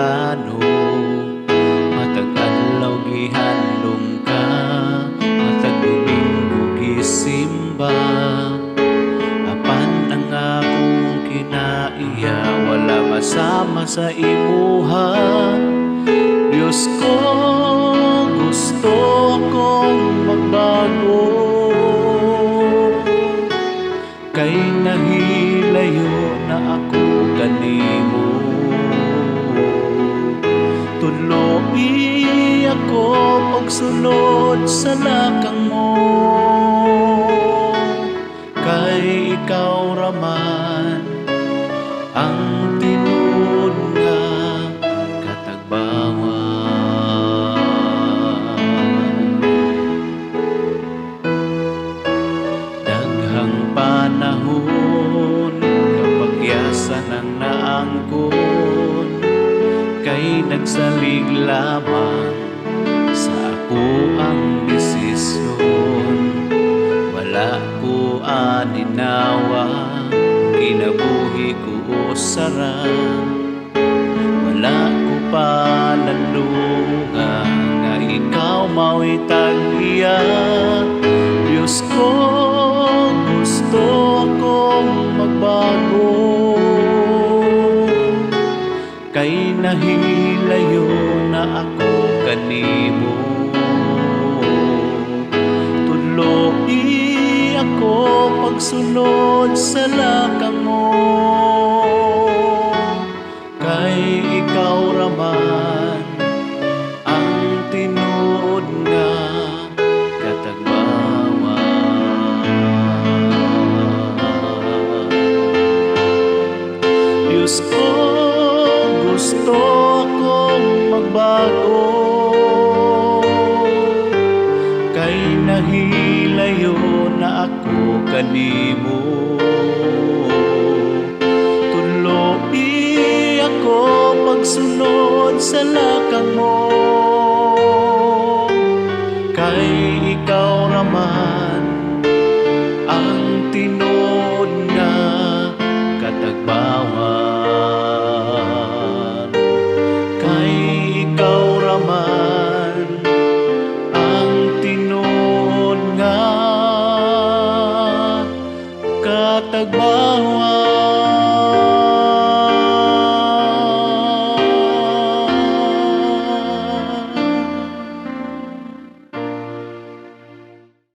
plano. Matag adlaw gihandom ka, matag Domingo gisimba. Apan ang akong kinaiya, wala masama sa imuha. Diyos ko, gusto kong magbago, kay nahilayo na ako kanimo. Tuloy ako pagsunod sa lakang mo, kay ikaw raman ang tinuod nga katagbawan. Daghang panahon kapagyasan ang naangkon, kay nagsalig lamang sa ako ang desisyon. Wala ko aninawa, kinabuhi ko usara. Wala ko palalungan nga ikaw mao'y tag-iya. Diyos ko, gusto akong magbago, kay nahilayo na ako kanimo. Tuloy ako pagsunod sa lakang mo, kay ikaw raman ang tinuod nga katagbawan. Diyos ko, gusto akong magbago, kay nahilayo na ako kanimo. Tuloy ako pagsunod sa lakang mo, kay ikaw raman ang tinuod nga katagbawan. Kay ikaw raman ang tinuod nga katagbawan.